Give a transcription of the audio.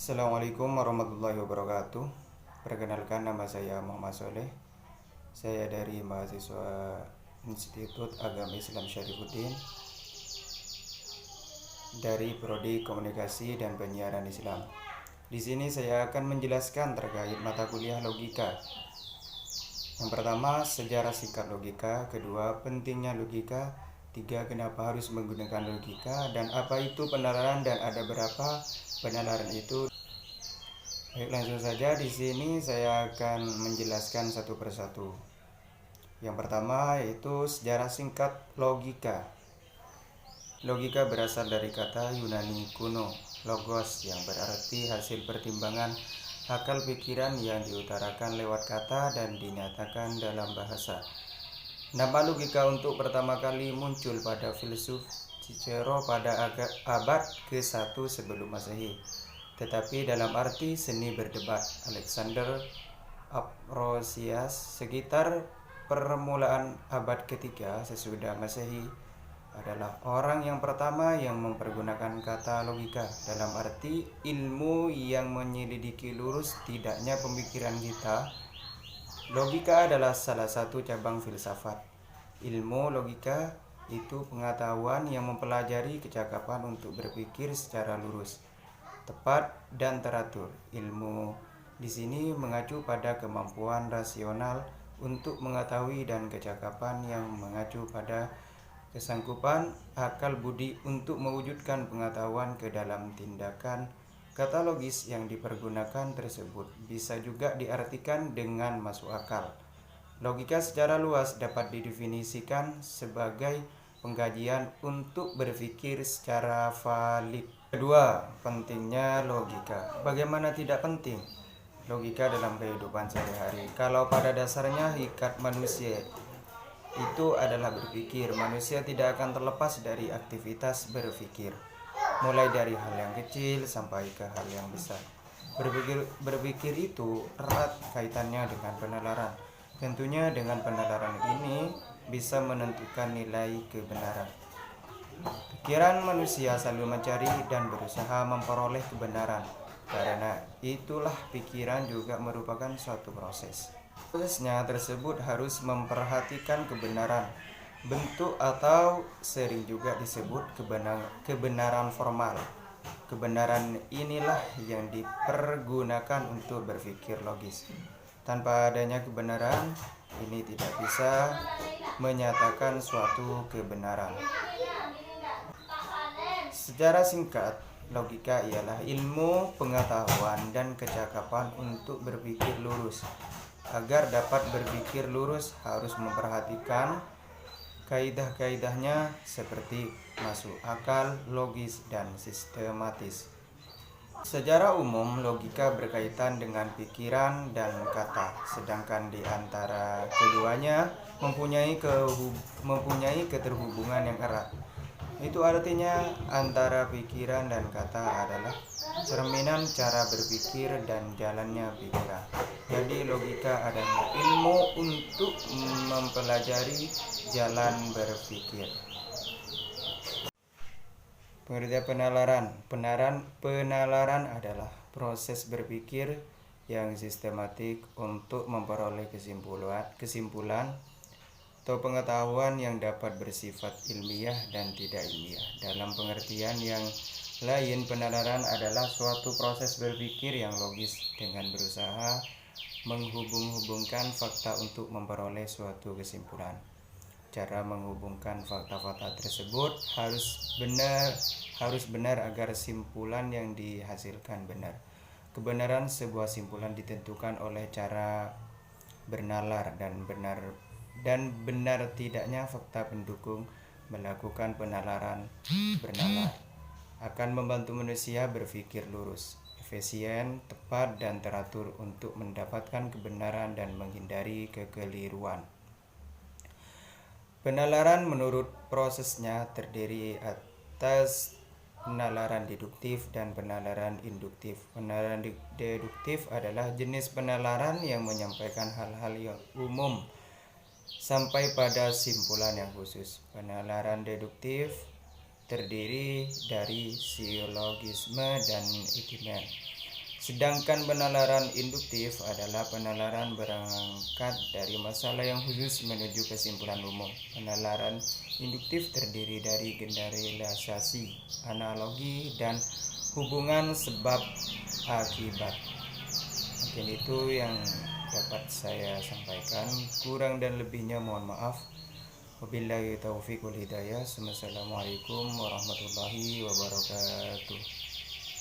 Assalamualaikum warahmatullahi wabarakatuh. Perkenalkan, nama saya Muhammad Soleh. Saya dari mahasiswa Institut Agama Islam Syarifuddin dari Prodi Komunikasi dan Penyiaran Islam. Di sini saya akan menjelaskan terkait mata kuliah logika. Yang pertama, sejarah singkat logika. Kedua, pentingnya logika. Tiga, kenapa harus menggunakan logika dan apa itu penalaran dan ada berapa penalaran itu. Baik, langsung saja. Di sini saya akan menjelaskan satu persatu. Yang pertama yaitu sejarah singkat logika. Logika berasal dari kata Yunani kuno logos, yang berarti hasil pertimbangan akal pikiran yang diutarakan lewat kata dan dinyatakan dalam bahasa. Nama logika untuk pertama kali muncul pada filsuf Cicero pada abad ke-1 sebelum Masehi. Tetapi dalam arti seni berdebat. Alexander Ambrosius sekitar permulaan abad ketiga sesudah Masehi adalah orang yang pertama yang mempergunakan kata logika dalam arti ilmu yang menyelidiki lurus tidaknya pemikiran kita. Logika adalah salah satu cabang filsafat. Ilmu logika itu pengetahuan yang mempelajari kecakapan untuk berpikir secara lurus, tepat dan teratur. Ilmu di sini mengacu pada kemampuan rasional untuk mengetahui dan kecakapan yang mengacu pada kesanggupan akal budi untuk mewujudkan pengetahuan ke dalam tindakan. Kata logis yang dipergunakan tersebut bisa juga diartikan dengan masuk akal. Logika secara luas dapat didefinisikan sebagai pengkajian untuk berpikir secara valid. Kedua, pentingnya logika. Bagaimana tidak penting logika dalam kehidupan sehari-hari? Kalau pada dasarnya ikat manusia itu adalah berpikir, manusia tidak akan terlepas dari aktivitas berpikir, mulai dari hal yang kecil sampai ke hal yang besar. Berpikir itu erat kaitannya dengan penalaran. Tentunya dengan penalaran ini bisa menentukan nilai kebenaran. Pikiran manusia selalu mencari dan berusaha memperoleh kebenaran. Karena itulah pikiran juga merupakan suatu proses. Prosesnya tersebut harus memperhatikan kebenaran bentuk atau sering juga disebut kebenaran formal. Kebenaran inilah yang dipergunakan untuk berpikir logis. Tanpa adanya kebenaran, ini tidak bisa menyatakan suatu kebenaran. Secara singkat, logika ialah ilmu, pengetahuan, dan kecakapan untuk berpikir lurus. Agar dapat berpikir lurus harus memperhatikan kaidah-kaidahnya seperti masuk akal, logis, dan sistematis. Secara umum, logika berkaitan dengan pikiran dan kata, sedangkan di antara keduanya mempunyai keterhubungan yang erat. Itu artinya antara pikiran dan kata adalah cerminan cara berpikir dan jalannya pikiran. Jadi logika adalah ilmu untuk mempelajari jalan berpikir. Pengertian penalaran adalah proses berpikir yang sistematik untuk memperoleh kesimpulan atau pengetahuan yang dapat bersifat ilmiah dan tidak ilmiah. Dalam pengertian yang lain, penalaran adalah suatu proses berpikir yang logis dengan berusaha menghubung-hubungkan fakta untuk memperoleh suatu kesimpulan. Cara menghubungkan fakta-fakta tersebut harus benar agar simpulan yang dihasilkan benar. Kebenaran sebuah simpulan ditentukan oleh cara bernalar dan benar tidaknya fakta pendukung melakukan penalaran. Bernalar akan membantu manusia berpikir lurus, efisien, tepat, dan teratur untuk mendapatkan kebenaran dan menghindari kekeliruan. Penalaran menurut prosesnya terdiri atas penalaran deduktif dan penalaran induktif. Penalaran deduktif adalah jenis penalaran yang menyampaikan hal-hal yang umum sampai pada simpulan yang khusus. Penalaran deduktif terdiri dari silogisme dan ikimen. Sedangkan penalaran induktif adalah penalaran berangkat dari masalah yang khusus menuju kesimpulan umum. Penalaran induktif terdiri dari generalisasi, analogi, dan hubungan sebab akibat. Mungkin itu yang dapat saya sampaikan. Kurang dan lebihnya mohon maaf. Wabillahi taufiq wal hidayah. Wassalamualaikum warahmatullahi wabarakatuh.